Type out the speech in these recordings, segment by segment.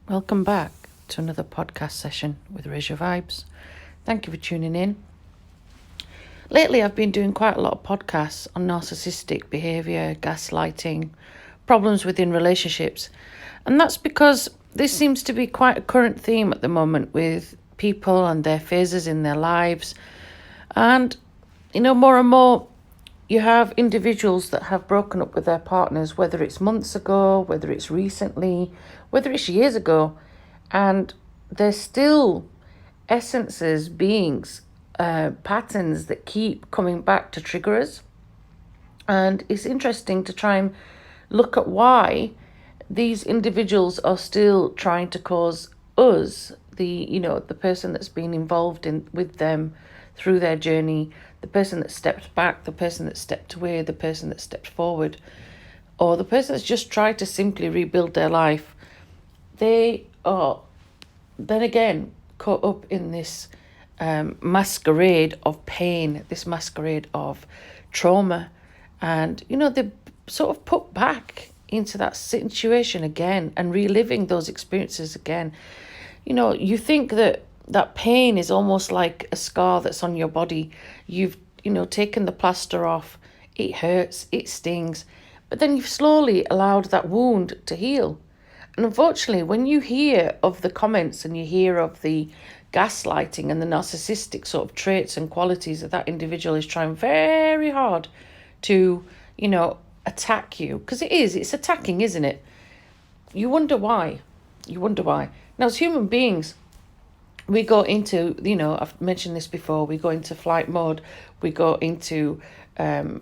Welcome back to another podcast session with Raise Your Vibes. Thank you for tuning in. Lately, I've been doing quite a lot of podcasts on narcissistic behaviour, gaslighting, problems within relationships. And that's because this seems to be quite a current theme at the moment with people and their phases in their lives. And, more and more, you have individuals that have broken up with their partners, whether it's months ago, whether it's recently, whether it's years ago, and they're still essences, beings, patterns that keep coming back to trigger us. And it's interesting to try and look at why these individuals are still trying to cause us, the person that's been involved with them through their journey, the person that stepped back, the person that stepped away, the person that stepped forward, or the person that's just tried to simply rebuild their life. They are then again caught up in this masquerade of pain, this masquerade of trauma, and they're sort of put back into that situation again and reliving those experiences again. You think that pain is almost like a scar that's on your body. You've taken the plaster off, it hurts, it stings, but then you've slowly allowed that wound to heal. And unfortunately, when you hear of the comments and you hear of the gaslighting and the narcissistic sort of traits and qualities that individual is trying very hard to, attack you, because it's attacking, isn't it? You wonder why. Now, as human beings, we go into, I've mentioned this before, we go into flight mode, we go into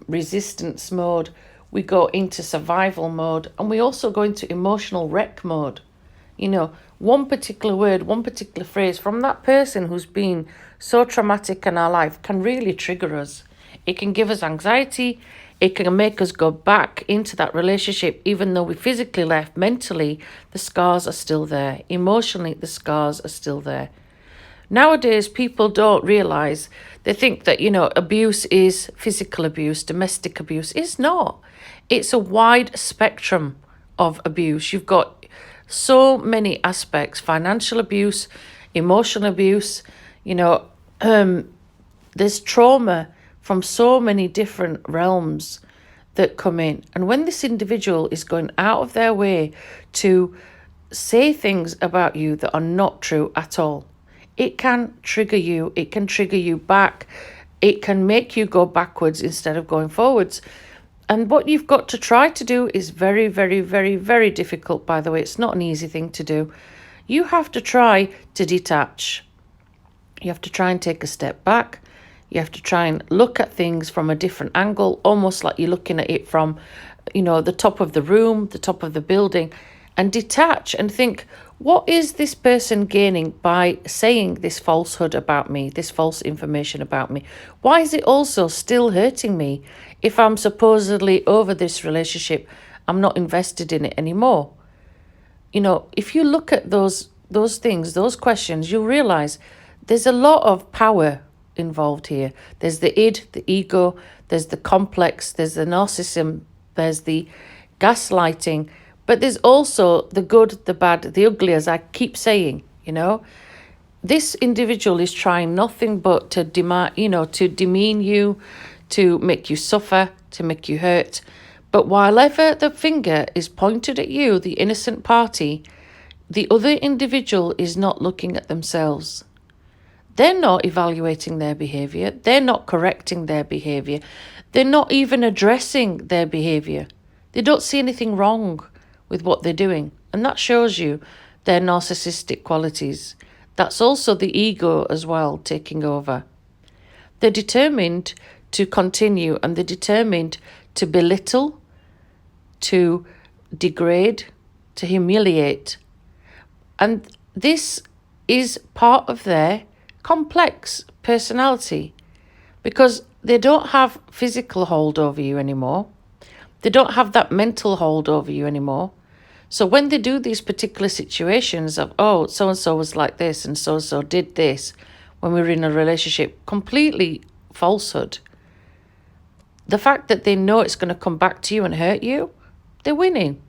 resistance mode, we go into survival mode, and we also go into emotional wreck mode. One particular word, one particular phrase from that person who's been so traumatic in our life can really trigger us. It can give us anxiety. It can make us go back into that relationship, even though we physically left. Mentally, the scars are still there. Emotionally, the scars are still there. Nowadays, people don't realise, they think that, abuse is physical abuse, domestic abuse. It's not. It's a wide spectrum of abuse. You've got so many aspects: financial abuse, emotional abuse, there's trauma from so many different realms that come in. And when this individual is going out of their way to say things about you that are not true at all, it can trigger you. It can trigger you back. It can make you go backwards instead of going forwards. And what you've got to try to do is very, very, very, very difficult, by the way. It's not an easy thing to do. You have to try to detach. You have to try and take a step back. You have to try and look at things from a different angle, almost like you're looking at it from, the top of the room, the top of the building, and detach and think, what is this person gaining by saying this falsehood about me, this false information about me? Why is it also still hurting me if I'm supposedly over this relationship? I'm not invested in it anymore. If you look at those things, those questions, you'll realize there's a lot of power involved here. There's the id, the ego, there's the complex, there's the narcissism, there's the gaslighting, but there's also the good, the bad, the ugly, as I keep saying. This individual is trying nothing but to demean you, to make you suffer, to make you hurt. But while ever the finger is pointed at you, the innocent party, the other individual is not looking at themselves. They're not evaluating their behaviour. They're not correcting their behaviour. They're not even addressing their behaviour. They don't see anything wrong with what they're doing. And that shows you their narcissistic qualities. That's also the ego as well taking over. They're determined to continue, and they're determined to belittle, to degrade, to humiliate. And this is part of their complex personality, because they don't have physical hold over you anymore. They don't have that mental hold over you anymore. So when they do these particular situations of, oh, so-and-so was like this and so-and-so did this when we were in a relationship, completely falsehood. The fact that they know it's going to come back to you and hurt you, they're winning.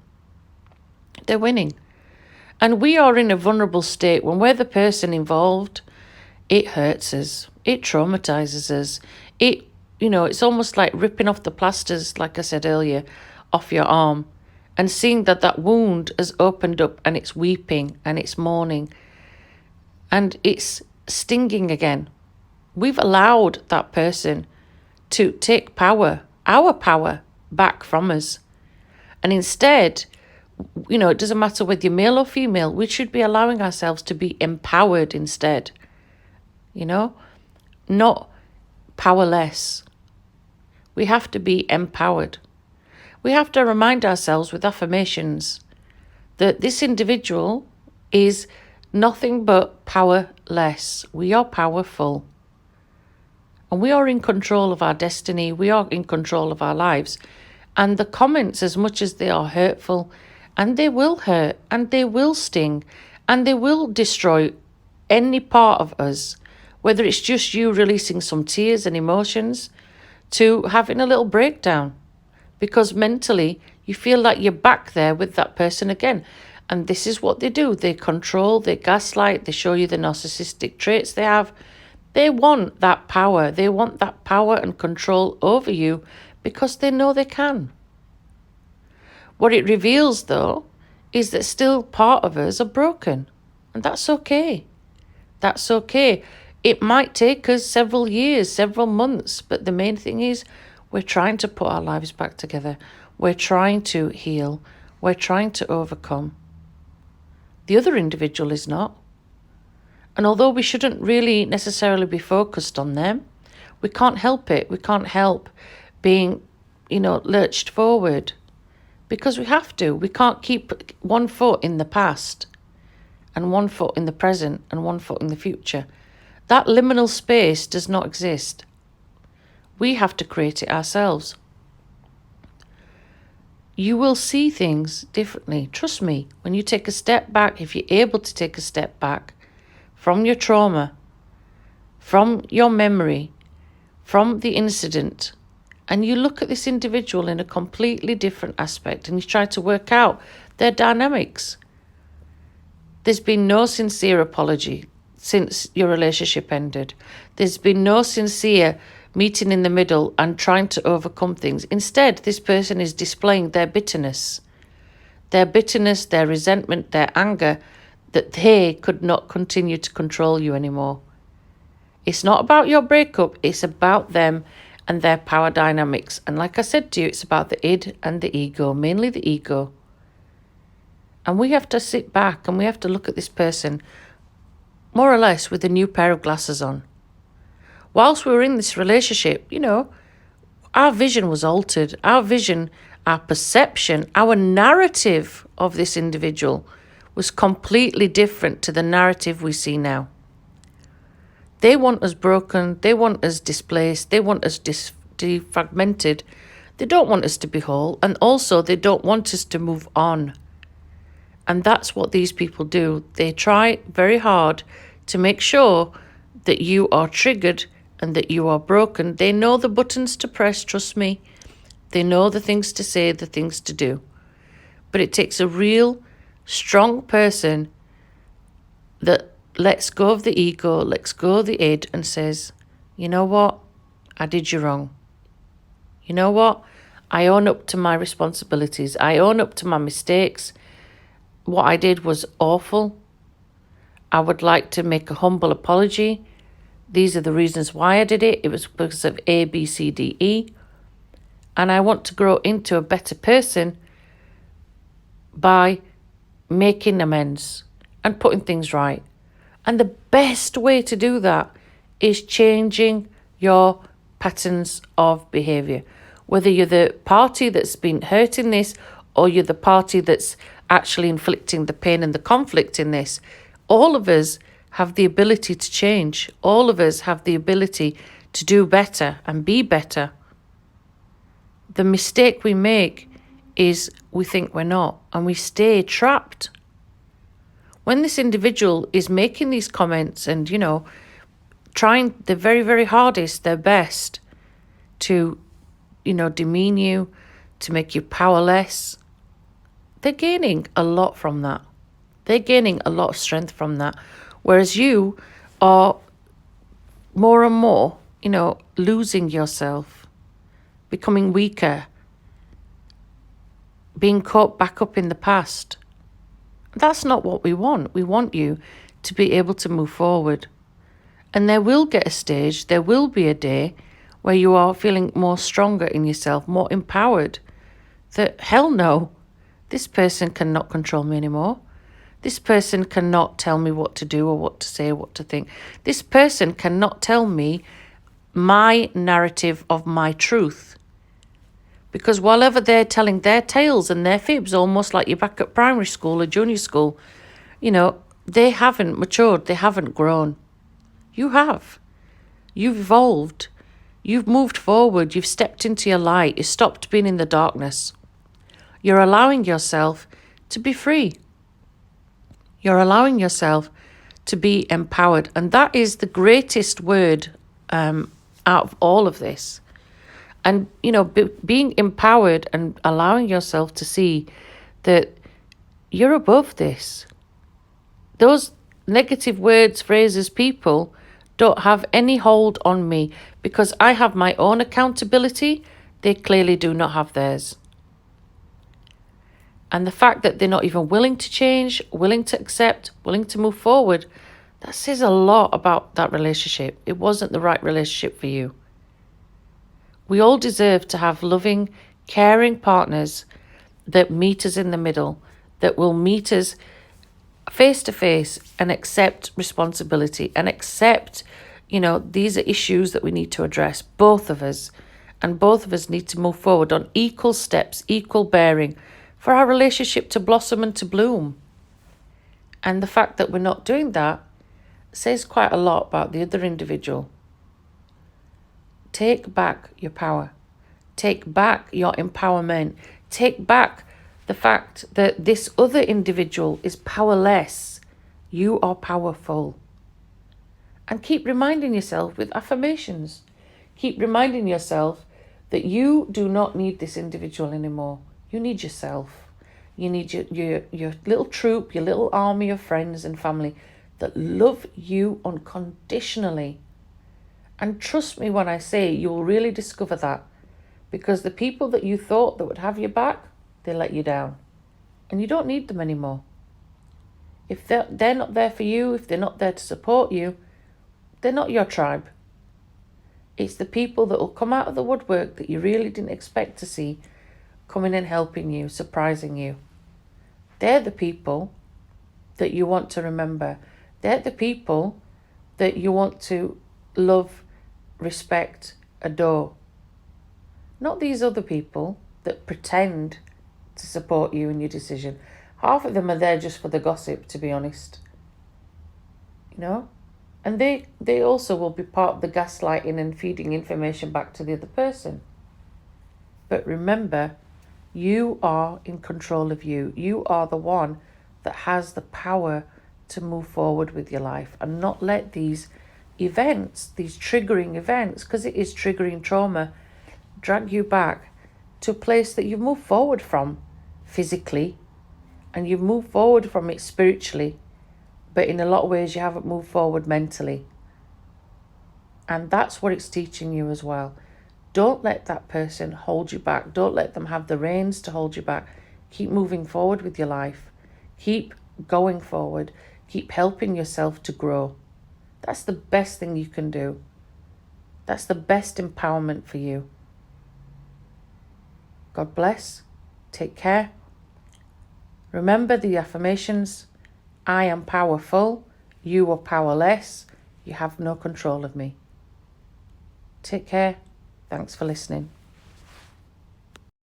They're winning. And we are in a vulnerable state when we're the person involved. It hurts us. It traumatizes us. It's almost like ripping off the plasters, like I said earlier, off your arm and seeing that wound has opened up and it's weeping and it's mourning and it's stinging again. We've allowed that person to take our power back from us. And instead, it doesn't matter whether you're male or female, we should be allowing ourselves to be empowered instead. Not powerless. We have to be empowered. We have to remind ourselves with affirmations that this individual is nothing but powerless. We are powerful. And we are in control of our destiny. We are in control of our lives. And the comments, as much as they are hurtful, and they will hurt, and they will sting, and they will destroy any part of us, whether it's just you releasing some tears and emotions to having a little breakdown, because mentally you feel like you're back there with that person again. And this is what they do. They control, they gaslight, they show you the narcissistic traits they have. They want that power. They want that power and control over you because they know they can. What it reveals, though, is that still part of us are broken. And that's okay. That's okay. It might take us several years, several months, but the main thing is we're trying to put our lives back together. We're trying to heal. We're trying to overcome. The other individual is not. And although we shouldn't really necessarily be focused on them, we can't help it. We can't help being, lurched forward because we have to. We can't keep one foot in the past and one foot in the present and one foot in the future. That liminal space does not exist. We have to create it ourselves. You will see things differently. Trust me, when you take a step back, if you're able to take a step back from your trauma, from your memory, from the incident, and you look at this individual in a completely different aspect and you try to work out their dynamics. There's been no sincere apology since your relationship ended. There's been no sincere meeting in the middle and trying to overcome things. Instead, this person is displaying their bitterness, their resentment, their anger, that they could not continue to control you anymore. It's not about your breakup, it's about them and their power dynamics. And like I said to you, it's about the id and the ego, mainly the ego. And we have to sit back and we have to look at this person more or less with a new pair of glasses on. Whilst we were in this relationship, our vision was altered. Our vision, our perception, our narrative of this individual was completely different to the narrative we see now. They want us broken. They want us displaced. They want us defragmented. They don't want us to be whole. And also, they don't want us to move on. And that's what these people do. They try very hard to make sure that you are triggered and that you are broken. They know the buttons to press, trust me. They know the things to say, the things to do. But it takes a real strong person that lets go of the ego, lets go of the id and says, you know what? I did you wrong. You know what? I own up to my responsibilities. I own up to my mistakes. What I did was awful. I would like to make a humble apology. These are the reasons why I did it. It was because of A, B, C, D, E. And I want to grow into a better person by making amends and putting things right. And the best way to do that is changing your patterns of behaviour. Whether you're the party that's been hurt in this or you're the party that's actually inflicting the pain and the conflict in this, all of us have the ability to change. All of us have the ability to do better and be better. The mistake we make is we think we're not and we stay trapped. When this individual is making these comments and, trying the very, very hardest, their best to, demean you, to make you powerless, they're gaining a lot from that. They're gaining a lot of strength from that. Whereas you are more and more, losing yourself, becoming weaker, being caught back up in the past. That's not what we want. We want you to be able to move forward. And there will get a stage, there will be a day where you are feeling more stronger in yourself, more empowered. That, hell no, this person cannot control me anymore. This person cannot tell me what to do or what to say or what to think. This person cannot tell me my narrative of my truth. Because whatever they're telling their tales and their fibs, almost like you're back at primary school or junior school, they haven't matured, they haven't grown. You have. You've evolved. You've moved forward. You've stepped into your light. You stopped being in the darkness. You're allowing yourself to be free. You're allowing yourself to be empowered. And that is the greatest word out of all of this. And, being empowered and allowing yourself to see that you're above this. Those negative words, phrases, people don't have any hold on me because I have my own accountability. They clearly do not have theirs. And the fact that they're not even willing to change, willing to accept, willing to move forward, that says a lot about that relationship. It wasn't the right relationship for you. We all deserve to have loving, caring partners that meet us in the middle, that will meet us face to face and accept responsibility and accept, these are issues that we need to address, both of us. And both of us need to move forward on equal steps, equal bearing for our relationship to blossom and to bloom. And the fact that we're not doing that says quite a lot about the other individual. Take back your power. Take back your empowerment. Take back the fact that this other individual is powerless. You are powerful. And keep reminding yourself with affirmations. Keep reminding yourself that you do not need this individual anymore. You need yourself. You need your little troop, your little army of friends and family that love you unconditionally. And trust me when I say you will really discover that. Because the people that you thought that would have your back, they let you down. And you don't need them anymore. If they're not there for you, if they're not there to support you, they're not your tribe. It's the people that will come out of the woodwork that you really didn't expect to see, coming and helping you, surprising you. They're the people that you want to remember. They're the people that you want to love, respect, adore. Not these other people that pretend to support you in your decision. Half of them are there just for the gossip, to be honest. And they also will be part of the gaslighting and feeding information back to the other person. But remember, you are in control of you. You are the one that has the power to move forward with your life and not let these events, these triggering events, because it is triggering trauma, drag you back to a place that you've moved forward from physically and you've moved forward from it spiritually. But in a lot of ways, you haven't moved forward mentally. And that's what it's teaching you as well. Don't let that person hold you back. Don't let them have the reins to hold you back. Keep moving forward with your life. Keep going forward. Keep helping yourself to grow. That's the best thing you can do. That's the best empowerment for you. God bless. Take care. Remember the affirmations. I am powerful. You are powerless. You have no control of me. Take care. Thanks for listening.